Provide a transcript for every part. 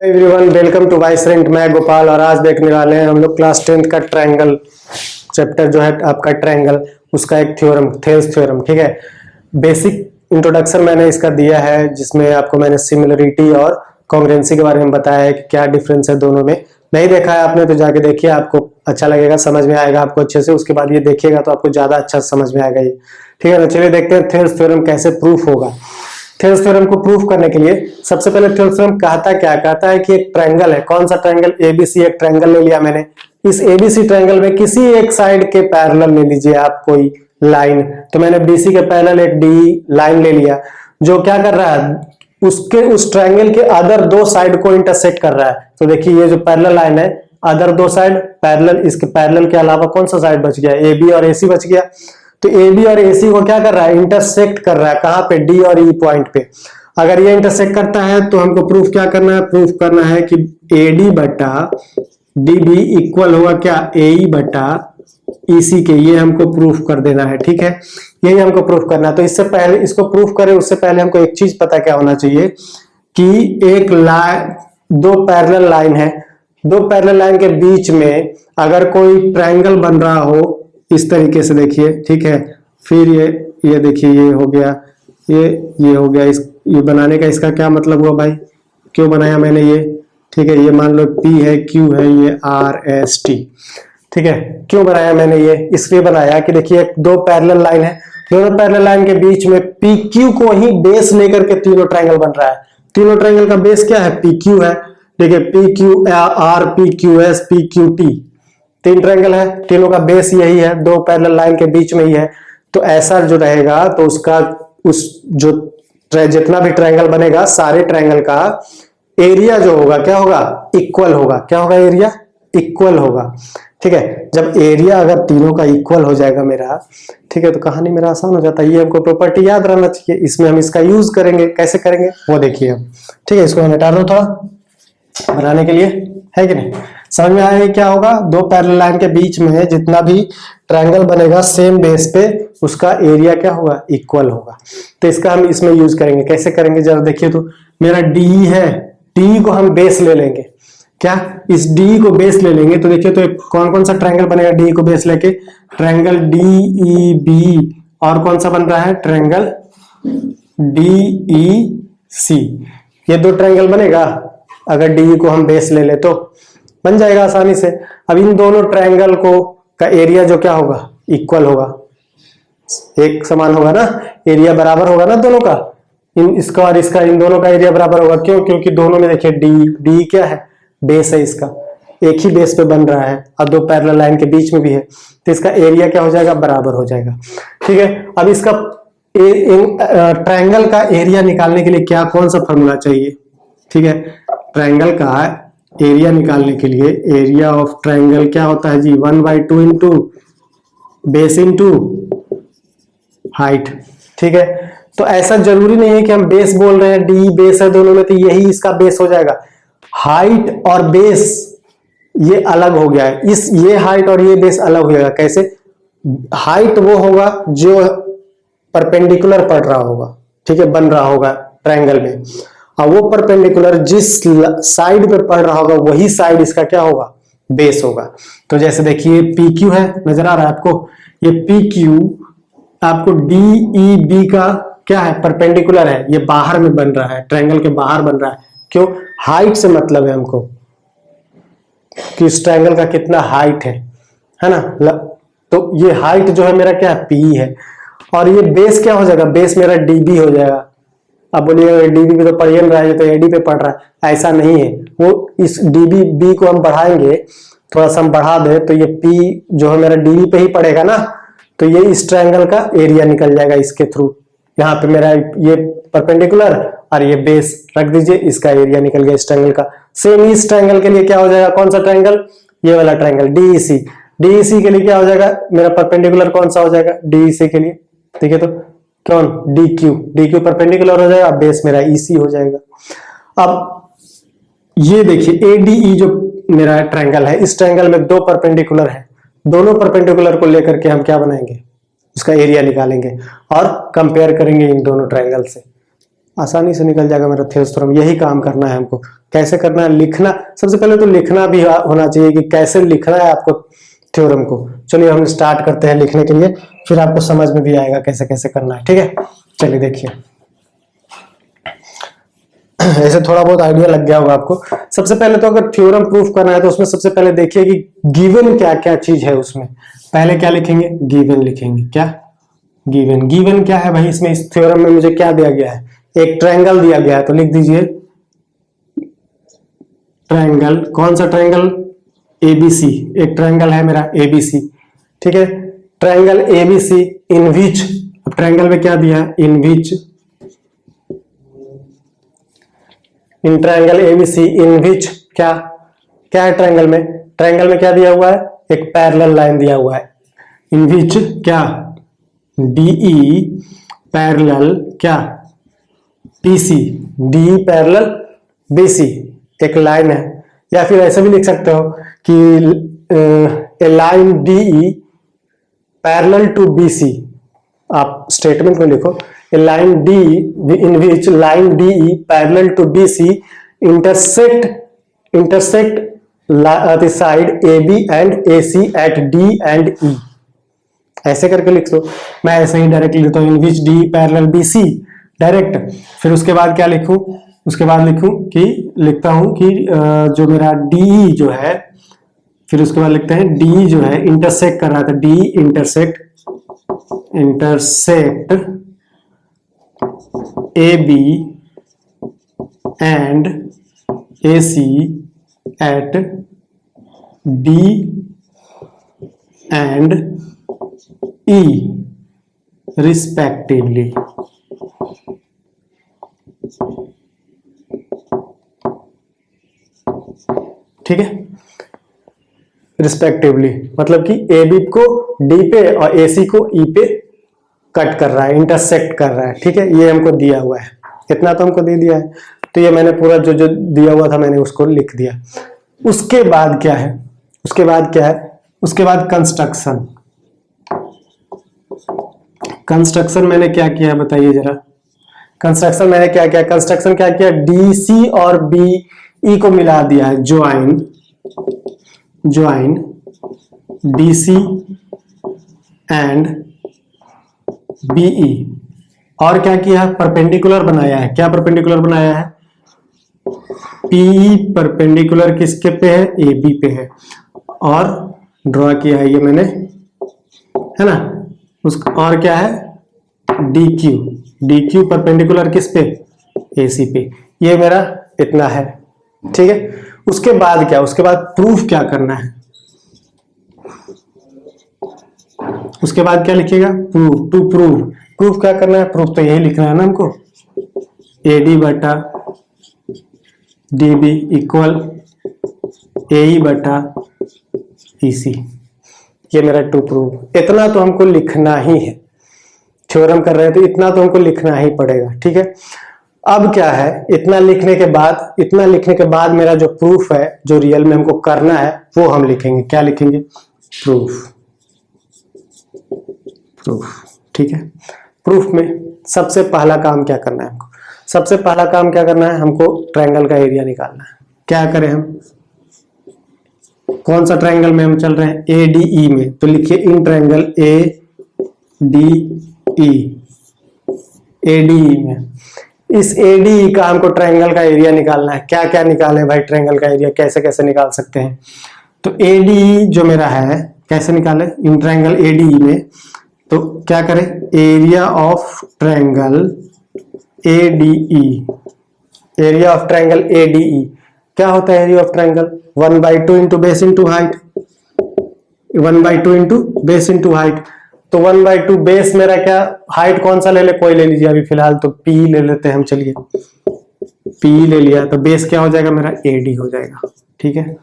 Everyone, welcome to वाइसरेंट। मैं गोपाल और आज देखने वाले हैं हम लोग क्लास 10th का ट्रायंगल चैप्टर जो है आपका ट्रायंगल, उसका एक थ्योरम, थेल्स थ्योरम। ठीक है, बेसिक इंट्रोडक्शन मैंने इसका दिया है जिसमें आपको मैंने सिमिलरिटी और कॉन्ग्रुएंसी के बारे में बताया है कि क्या डिफरेंस है दोनों में। नहीं देखा है आपने तो जाके देखिए, आपको अच्छा लगेगा, समझ में आएगा आपको अच्छे से। उसके बाद ये देखिएगा तो आपको ज्यादा अच्छा समझ में आएगा ये। ठीक है ना, चलिए देखते हैं थेल्स थ्योरम कैसे प्रूफ होगा। थेल्स थ्योरम को प्रूफ करने के लिए सबसे पहले थेल्स थ्योरम कहता है कि एक ट्रायंगल है। कौन सा ट्रायंगल? एबीसी। एक ट्रायंगल ले लिया मैंने, इस एबीसी ट्रायंगल में किसी एक साइड के पैरेलल ले लीजिए आप कोई लाइन। तो मैंने बीसी के पैरेलल एक डी लाइन ले लिया जो क्या कर रहा है, उसके उस ट्रायंगल के अदर दो साइड को इंटरसेक्ट कर रहा है। तो देखिए ये जो पैरेलल लाइन है, अदर दो साइड पैरेलल, इसके पैरेलल के अलावा कौन सा साइड बच गया? ए बी और ए सी बच गया। तो ए बी और ए सी को क्या कर रहा है? इंटरसेक्ट कर रहा है। कहां पे? डी और ई पॉइंट पे। अगर ये इंटरसेक्ट करता है तो हमको प्रूफ क्या करना है? प्रूफ करना है कि ए डी बटा डी बी इक्वल होगा क्या? ए ई बटा ई सी के। ये हमको प्रूफ कर देना है। ठीक है, यही हमको प्रूफ करना है। तो इससे पहले, इसको प्रूफ करें उससे पहले हमको एक चीज पता क्या होना चाहिए कि एक लाइन, दो पैरेलल लाइन है, दो पैरेलल लाइन के बीच में अगर कोई ट्रायंगल बन रहा हो इस तरीके से, देखिए। ठीक है, फिर ये देखिए, ये हो गया, ये हो गया। ये बनाने का इसका क्या मतलब हुआ भाई? क्यों बनाया मैंने ये? ठीक है, ये मान लो P है, Q है, ये R S T। ठीक है, क्यों बनाया मैंने ये? इसलिए बनाया कि देखिए दो पैरेलल लाइन है, दोनों पैरेलल लाइन के बीच में PQ को ही बेस लेकर के तीनों ट्रायंगल बन रहा है। तीनों ट्रायंगल का बेस क्या है? PQ है। ठीक है, PQR, PQS, PQT, तीन ट्रायंगल है, तीनों का बेस यही है, दो पैरेलल लाइन के बीच में ही है। तो ऐसा जो रहेगा तो उसका उस जो जितना भी ट्रायंगल बनेगा, सारे ट्रायंगल का एरिया जो होगा क्या होगा? इक्वल होगा। क्या होगा? एरिया इक्वल होगा। ठीक है, जब एरिया अगर तीनों का इक्वल हो जाएगा मेरा, ठीक है, तो कहानी मेरा आसान हो जाता है। ये हमको प्रॉपर्टी याद रहना चाहिए, इसमें हम इसका यूज करेंगे। कैसे करेंगे वो देखिए हम। ठीक है, इसको हटा दो थोड़ा बनाने के लिए, है कि नहीं? समझ में आया क्या होगा? दो पैरेलल लाइन के बीच में जितना भी ट्रायंगल बनेगा सेम बेस पे, उसका एरिया क्या होगा? इक्वल होगा। तो इसका हम इसमें यूज करेंगे। कैसे करेंगे जरा देखिए। तो मेरा डी है, डी को हम बेस ले लेंगे। क्या? इस डी को बेस ले लेंगे तो देखिए, तो कौन कौन सा ट्रायंगल बनेगा डी को बेस लेके? ट्रायंगल डी ई बी, और कौन सा बन रहा है? ट्रायंगल डी ई सी। ये दो ट्रायंगल बनेगा। अगर डी को हम बेस ले ले तो बन जाएगा आसानी से। अब इन दोनों ट्रायंगल को का एरिया जो क्या होगा? इक्वल होगा, एक समान होगा ना, एरिया बराबर होगा ना दोनों का। इसका और इसका, इन दोनों का एरिया बराबर होगा। क्यों? क्योंकि दोनों में देखिए डी क्या है? बेस है इसका, एक ही बेस पे बन रहा है और दो पैरेलल लाइन के बीच में भी है, तो इसका एरिया क्या हो जाएगा? बराबर हो जाएगा। ठीक है, अब इसका ट्रायंगल का एरिया निकालने के लिए क्या, कौन सा फॉर्मूला चाहिए? ठीक है, ट्रायंगल का एरिया निकालने के लिए एरिया ऑफ ट्रायंगल क्या होता है जी? 1/2 इंटू बेस इंटू हाइट। ठीक है, तो ऐसा जरूरी नहीं है कि हम बेस बोल रहे हैं, डी बेस है दोनों में, तो यही इसका बेस हो जाएगा। हाइट और बेस ये अलग हो गया है, ये हाइट और ये बेस अलग हो जाएगा। कैसे? हाइट वो होगा जो परपेंडिकुलर पड़ रहा होगा, ठीक है, बन रहा होगा ट्रायंगल में, और वो परपेंडिकुलर जिस साइड पे पड़ रहा होगा वही साइड इसका क्या होगा? बेस होगा। तो जैसे देखिए PQ है, नजर आ रहा है आपको? ये PQ आपको DEB का क्या है? परपेंडिकुलर है, ये बाहर में बन रहा है, ट्रायंगल के बाहर बन रहा है। क्यों? हाइट से मतलब है हमको कि इस ट्रायंगल का कितना हाइट है ना? तो ये हाइट जो है मेरा क्या है? P है। और ये बेस क्या हो जाएगा? बेस मेरा DB हो जाएगा। अब बोलिए डीबी पे तो पढ़ ही रहा है, तो एडी पे पढ़ रहा है। ऐसा नहीं है, वो इस डीबी बी को हम बढ़ाएंगे, थोड़ा सा हम बढ़ा दे तो ये पी जो है मेरा डीबी पे ही पड़ेगा ना, तो ये इस ट्रायंगल का एरिया निकल जाएगा इसके थ्रू। यहाँ पे मेरा ये परपेंडिकुलर और ये बेस रख दीजिए, इसका एरिया निकल गया इस ट्रायंगल का। सेम इस ट्रायंगल के लिए क्या हो जाएगा? कौन सा ट्रायंगल? ये वाला ट्रायंगल डीईसी। डीईसी के लिए क्या हो जाएगा? मेरा परपेंडिकुलर कौन सा हो जाएगा डीईसी के लिए? ठीक है, तो कौन? DQ परपेंडिकुलर हो जाएगा, बेस मेरा EC हो जाएगा। अब ये देखिए ADE जो मेरा ट्रायंगल है, इस ट्रायंगल में दो परपेंडिकुलर है, दोनों परपेंडिकुलर को लेकर के हम क्या बनाएंगे? उसका एरिया निकालेंगे और कंपेयर करेंगे इन दोनों ट्रायंगल से। आसानी से निकल जाएगा मेरा थेल्स थ्योरम। यही काम करना है हमको। कैसे करना है? लिखना, सबसे पहले तो लिखना भी होना चाहिए कि कैसे लिखना है आपको थ्योरम को। चलिए हम स्टार्ट करते हैं लिखने के लिए, फिर आपको समझ में भी आएगा कैसे कैसे करना है। ठीक है, चलिए देखिए। ऐसे थोड़ा बहुत आइडिया लग गया होगा आपको। सबसे पहले तो अगर थ्योरम प्रूफ करना है तो उसमें सबसे पहले देखिए कि गिवन क्या क्या चीज है उसमें। पहले क्या लिखेंगे? गिवन लिखेंगे। क्या गिवन? गिवन क्या है भाई? इसमें इस थ्योरम में मुझे क्या दिया गया है? एक ट्रायंगल दिया गया है, तो लिख दीजिए ट्रायंगल। कौन सा ट्रायंगल? एबीसी। एक ट्रायंगल है मेरा एबीसी। ठीक है, ट्रायंगल एबीसी इन विच, अब ट्रायंगल में क्या दिया है? In which, in triangle ABC in which क्या क्या है ट्रायंगल में? ट्रायंगल में क्या दिया हुआ है? एक पैरेलल लाइन दिया हुआ है। इन विच क्या? डीई पैरेलल क्या? पीसी। डी पैरेलल बीसी, एक लाइन है। या फिर ऐसे भी लिख सकते हो कि a line DE parallel to BC. आप स्टेटमेंट में लिखो a line D in which line DE parallel to BC intersect the side AB and AC at D and E। ऐसे करके लिख लो। मैं ऐसे ही डायरेक्ट लिखता हूँ इन विच D पैरेलल BC डायरेक्ट। फिर उसके बाद क्या लिखूं? उसके बाद लिखूं कि लिखता हूं कि जो मेरा DE जो है, फिर उसके बाद लिखते हैं DE जो है इंटरसेक्ट कर रहा था। D intersect AB and AC at D and E respectively. ठीक है, रिस्पेक्टिवली मतलब कि AB को D पे और AC को E पे कट कर रहा है, इंटरसेक्ट कर रहा है। ठीक है, ये हमको दिया हुआ है, इतना तो हमको दे दिया है। तो ये मैंने पूरा जो जो दिया हुआ था मैंने उसको लिख दिया। उसके बाद क्या है? उसके बाद क्या है? उसके बाद कंस्ट्रक्शन। कंस्ट्रक्शन मैंने क्या किया बताइए जरा। कंस्ट्रक्शन मैंने क्या किया? कंस्ट्रक्शन क्या किया? DC और BE को मिला दिया है। Join DC and BE। और क्या किया? परपेंडिकुलर बनाया है। क्या परपेंडिकुलर बनाया है? PE परपेंडिकुलर किसके पे है? AB पे है। और ड्रॉ किया है ये मैंने, है ना। और क्या है? DQ परपेंडिकुलर किस पे? AC पे। ये मेरा इतना है। ठीक है, उसके बाद क्या? उसके बाद प्रूफ क्या करना है? उसके बाद क्या लिखिएगा? प्रूफ। टू प्रूफ क्या करना है? प्रूफ तो यही लिखना है ना हमको, AD बटा DB इक्वल AE बटा EC। ये मेरा टू प्रूफ। इतना तो हमको लिखना ही है। थ्योरम कर रहे हैं तो इतना तो हमको लिखना ही पड़ेगा। ठीक है, अब क्या है? इतना लिखने के बाद मेरा जो प्रूफ है, जो रियल में हमको करना है, वो हम लिखेंगे। क्या लिखेंगे? प्रूफ। ठीक है, प्रूफ में सबसे पहला काम क्या करना है हमको? सबसे पहला काम क्या करना है? हमको ट्रायंगल का एरिया निकालना है। क्या करें हम? कौन सा ट्रायंगल में हम चल रहे हैं? ADE में। तो लिखिए इन ट्रायंगल ADE में। इस ADE का हमको ट्रायंगल का एरिया निकालना है। क्या क्या निकालें भाई? ट्रायंगल का एरिया कैसे कैसे निकाल सकते हैं? तो ADE जो मेरा है कैसे निकाले? इन ट्रायंगल ADE में तो क्या करें? Area of triangle ADE। Area of triangle ADE क्या होता है? Area of triangle 1/2 into base into height. 1/2 into base into height. तो 1/2 बेस मेरा क्या? हाइट कौन सा ले ले? कोई ले लीजिए अभी फिलहाल तो P ले लेते हैं हम। चलिए P ले लिया तो बेस क्या हो जाएगा मेरा? AD हो जाएगा। ठीक है,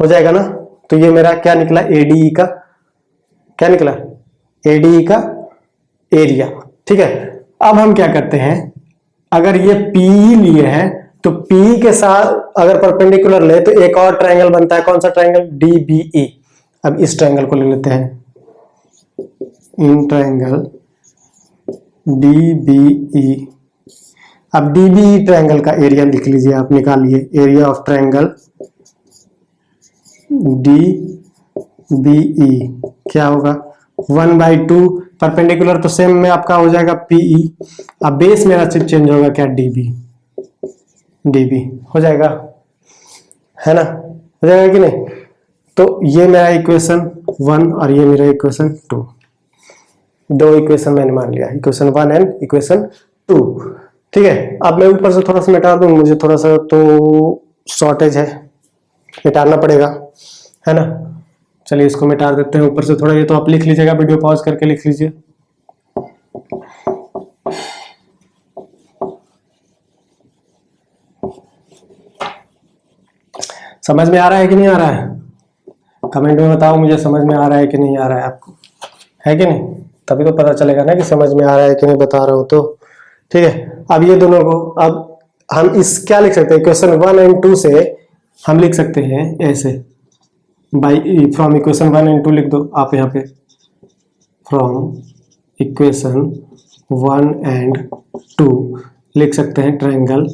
हो जाएगा ना। तो ये मेरा क्या निकला? ADE का क्या निकला? ADE का एरिया। ठीक है, अब हम क्या करते हैं? अगर ये PE लिए हैं तो P के साथ अगर परपेंडिकुलर ले तो एक और ट्रायंगल बनता है। कौन सा ट्रायंगल? DBE। अब इस ट्रायंगल को ले लेते हैं, इन ट्रायंगल DBE अब डीबीई ट्रायंगल का एरिया लिख लीजिए, आप निकालिए एरिया ऑफ ट्रायंगल डीबीई क्या होगा 1/2 परपेंडिकुलर तो सेम में आपका हो जाएगा पीई। अब बेस मेरा चेंज होगा क्या डीबी हो जाएगा, है ना, हो जाएगा कि नहीं। तो ये मेरा इक्वेशन 1 और ये मेरा इक्वेशन 2, दो इक्वेशन मैंने मान लिया, इक्वेशन 1 एंड इक्वेशन 2। ठीक है, अब मैं ऊपर से थोड़ा सा मिटा दूं, मुझे थोड़ा सा तो शॉर्टेज है, मिटाना पड़ेगा, है ना। चलिए इसको मिटा देते हैं ऊपर से थोड़ा, ये तो आप लिख लीजिएगा, वीडियो पॉज करके लिख लीजिए। समझ में आ रहा है कि नहीं आ रहा है, कमेंट में बताओ मुझे, समझ में आ रहा है कि नहीं आ रहा है आपको, है कि नहीं, तभी तो पता चलेगा ना कि समझ में आ रहा है कि नहीं बता रहा हूं तो। ठीक है, अब ये दोनों को अब हम इस क्या लिख सकते हैं, इक्वेशन 1 एंड 2 से हम लिख सकते हैं ऐसे, बाई फ्रॉम इक्वेशन 1 एंड 2 लिख दो आप यहाँ पे, फ्रॉम इक्वेशन 1 एंड 2 लिख सकते हैं triangle,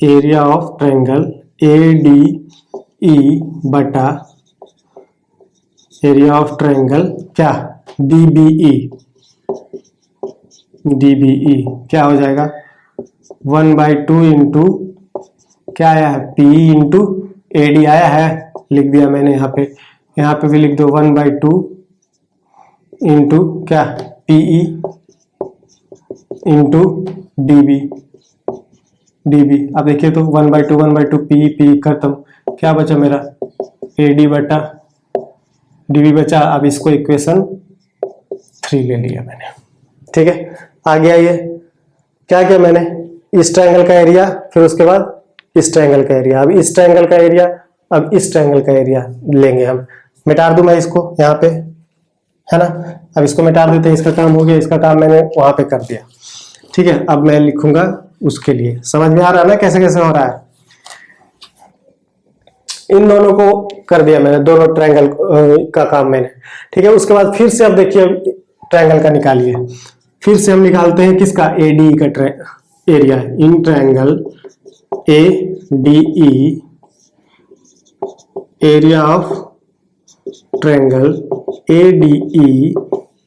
area of triangle ADE बटा एरिया ऑफ ट्रायंगल क्या DBE क्या हो जाएगा 1/2 इंटू क्या आया है PE इंटू AD आया है, लिख दिया मैंने यहाँ पे भी लिख दो 1/2 इंटू क्या PE इंटू DB। अब देखिए तो 1/2 PE खत्म, क्या बचा मेरा AD बटा DB बचा। अब इसको इक्वेशन 3 ले लिया मैंने, ठीक है। आ गया ये, क्या किया मैंने, इस ट्रायंगल का एरिया, फिर उसके बाद इस ट्रायंगल का एरिया, अब इस ट्रायंगल का एरिया, अब इस ट्रायंगल का एरिया लेंगे हम। मिटा दूं मैं इसको यहाँ पे, है ना। अब इसको मिटा देते हैं, इसका काम हो गया, इसका काम मैंने वहां पे कर दिया, ठीक है। अब मैं लिखूंगा उसके लिए, समझ में आ रहा है ना कैसे कैसे हो रहा है। इन दोनों को कर दिया मैंने, दोनों ट्रायंगल का काम मैंने, ठीक है। उसके बाद फिर से अब देखिए ट्रायंगल का निकालिए, फिर से हम निकालते हैं किसका ADE का area, in triangle ADE area of triangle ADE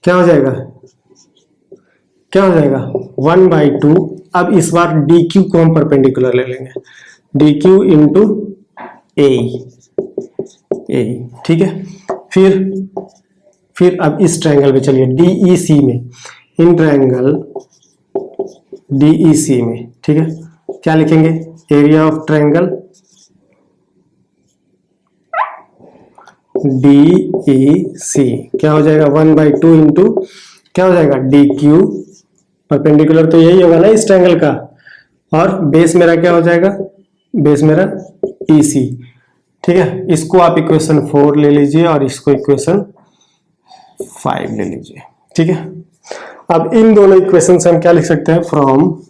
क्या हो जाएगा 1/2। अब इस बार DQ को हम परपेंडिकुलर ले लेंगे, DQ इंटू AE, ठीक है। फिर अब इस ट्रायंगल में चलिए DEC में, इन ट्रायंगल DEC में, ठीक है, क्या लिखेंगे एरिया ऑफ ट्रायंगल DEC क्या हो जाएगा 1/2 इंटू क्या हो जाएगा DQ, परपेंडिकुलर तो यही होगा ना इस ट्रायंगल का, और बेस मेरा क्या हो जाएगा, बेस मेरा EC, ठीक है। इसको आप इक्वेशन 4 ले लीजिए और इसको इक्वेशन 5 ले लीजिए, ठीक है। अब इन दोनों इक्वेशन से हम क्या लिख सकते हैं, फ्रॉम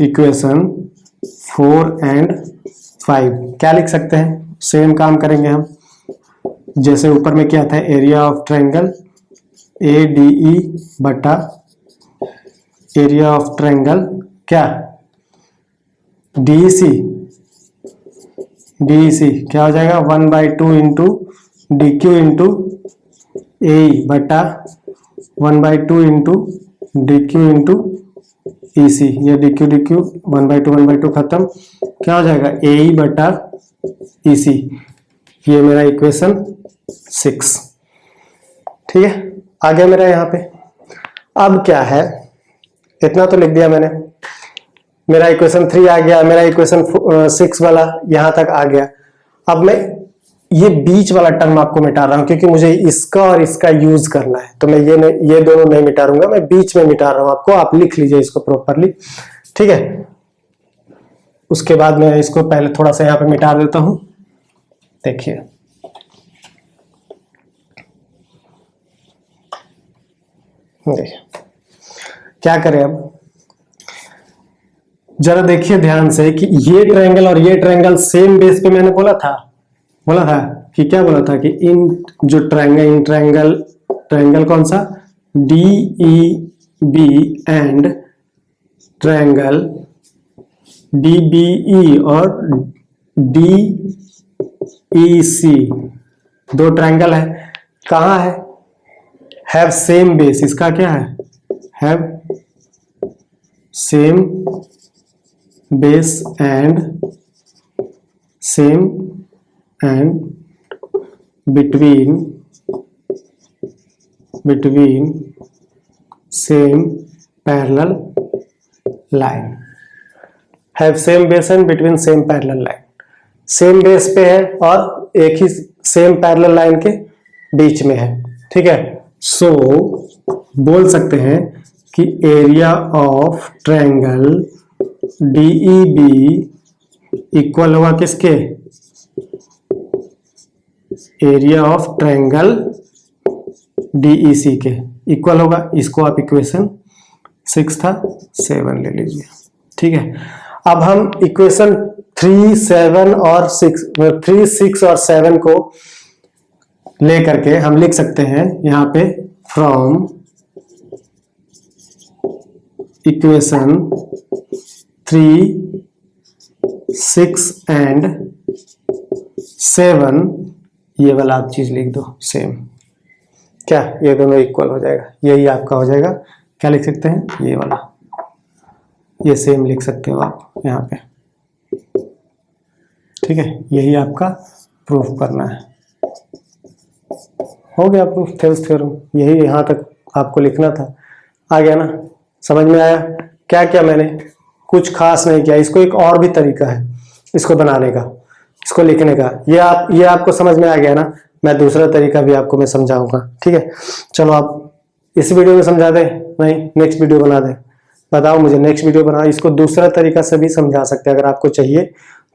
इक्वेशन 4 एंड 5 क्या लिख सकते हैं, सेम काम करेंगे हम जैसे ऊपर में क्या था, एरिया ऑफ ट्रायंगल ADE बटा एरिया ऑफ ट्रायंगल क्या DEC क्या हो जाएगा 1/2 इंटू DQ इंटू AE बटा 1/2 इंटू DQ इंटू EC, ये DQ 1/2 खत्म, क्या हो जाएगा AE बटा EC, ये मेरा इक्वेशन 6, ठीक है। आ गया मेरा यहाँ पे। अब क्या है, इतना तो लिख दिया मैंने, मेरा इक्वेशन 3 आ गया, मेरा इक्वेशन 6 वाला यहाँ तक आ गया। अब मैं ये बीच वाला टर्म आपको मिटा रहा हूं क्योंकि मुझे इसका और इसका यूज करना है, तो मैं ये दोनों नहीं मिटा दूंगा, मैं बीच में मिटा रहा हूं आपको, आप लिख लीजिए इसको प्रॉपरली, ठीक है। उसके बाद मैं इसको पहले थोड़ा सा यहाँ पे मिटा देता हूं, देखिए क्या करें। अब जरा देखिए ध्यान से कि ये ट्रायंगल और ये ट्रायंगल सेम बेस पे मैंने बोला था कि क्या बोला था कि इन जो ट्रायंगल कौन सा DEC B and triangle DBE और DEC, दो ट्रायंगल है, कहाँ है? हैव सेम बेस, इसका क्या है? Have same base and between same parallel line, have same base and between same parallel line, same base पे है और एक ही सेम पैरेलल लाइन के बीच में है, ठीक है। सो बोल सकते हैं कि area of triangle DEB equal होगा किसके? एरिया ऑफ ट्रायंगल DEC के इक्वल होगा। इसको आप इक्वेशन 6 था, 7 ले लीजिए, ठीक है। अब हम इक्वेशन 3, 7 और 6 और 7 को लेकर के हम लिख सकते हैं यहाँ पे, फ्रॉम इक्वेशन 3, 6 एंड 7 ये वाला आप चीज लिख दो सेम। क्या ये दोनों इक्वल हो जाएगा? यही आपका हो जाएगा। क्या लिख सकते हैं? ये वाला, ये सेम लिख सकते हो आप यहाँ पे, ठीक है। यही आपका प्रूफ करना है। हो गया प्रूफ, थेल्स थ्योरम। यही यहाँ तक आपको लिखना था। आ गया ना? समझ में आया? क्या क्या मैंने कुछ खास नहीं किया। इसको एक और भी तरीका है इसको बनाने का, इसको लिखने का। ये आपको समझ में आ गया ना? मैं दूसरा तरीका भी आपको मैं समझाऊंगा, ठीक है। चलो आप इस वीडियो में समझा दे, नहीं नेक्स्ट वीडियो बना दे, बताओ मुझे नेक्स्ट वीडियो बनाओ। इसको दूसरा तरीका से भी समझा सकते हैं, अगर आपको चाहिए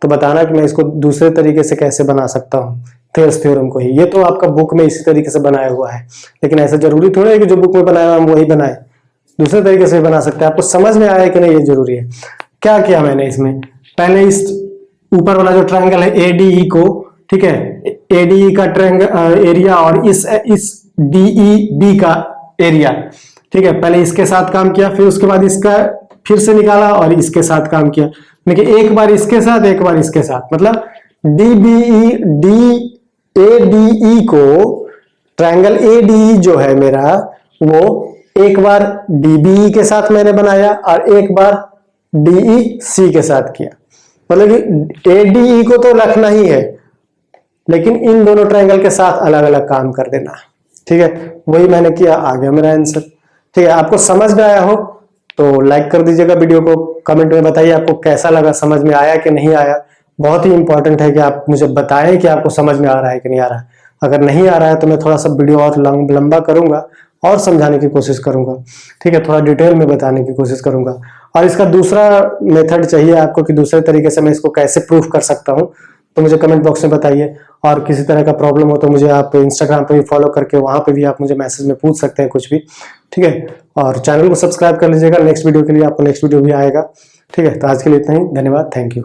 तो बताना कि मैं इसको दूसरे तरीके से कैसे बना सकता हूँ थेल्स थ्योरम को ही। ये तो आपका बुक में इसी तरीके से बनाया हुआ है, लेकिन ऐसा जरूरी थोड़ा है कि जो बुक में बनाया हुआ हम वही बनाए, दूसरे तरीके से भी बना सकते हैं। आपको समझ में आया कि नहीं, ये जरूरी है। क्या किया मैंने इसमें? पहले इस ऊपर वाला जो ट्रायंगल है ADE को, ठीक है, ADE का ट्रायंगल एरिया और इस DEB का एरिया, ठीक है, पहले इसके साथ काम किया, फिर उसके बाद इसका फिर से निकाला और इसके साथ काम किया। देखिए एक बार इसके साथ एक बार इसके साथ, मतलब ADE को, ट्रायंगल ADE जो है मेरा, वो एक बार DBE के साथ मैंने बनाया और एक बार DEC के साथ किया। मतलब कि ADE को तो रखना ही है, लेकिन इन दोनों ट्रायंगल के साथ अलग अलग काम कर देना, ठीक है। वही मैंने किया, आ गया मेरा आंसर, ठीक है। आपको समझ में आया हो तो लाइक कर दीजिएगा वीडियो को, कमेंट में बताइए आपको कैसा लगा, समझ में आया कि नहीं आया। बहुत ही इंपॉर्टेंट है कि आप मुझे बताएं कि आपको समझ में आ रहा है कि नहीं आ रहा है। अगर नहीं आ रहा है तो मैं थोड़ा सा वीडियो और लंबा करूंगा और समझाने की कोशिश करूंगा, ठीक है, थोड़ा डिटेल में बताने की कोशिश करूंगा। और इसका दूसरा मेथड चाहिए आपको कि दूसरे तरीके से मैं इसको कैसे प्रूफ कर सकता हूं, तो मुझे कमेंट बॉक्स में बताइए। और किसी तरह का प्रॉब्लम हो तो मुझे आप इंस्टाग्राम पे भी फॉलो करके वहां पे भी आप मुझे मैसेज में पूछ सकते हैं कुछ भी, ठीक है। और चैनल को सब्सक्राइब कर लीजिएगा, नेक्स्ट वीडियो के लिए आपको नेक्स्ट वीडियो भी आएगा, ठीक है। तो आज के लिए इतना ही, धन्यवाद, थैंक यू।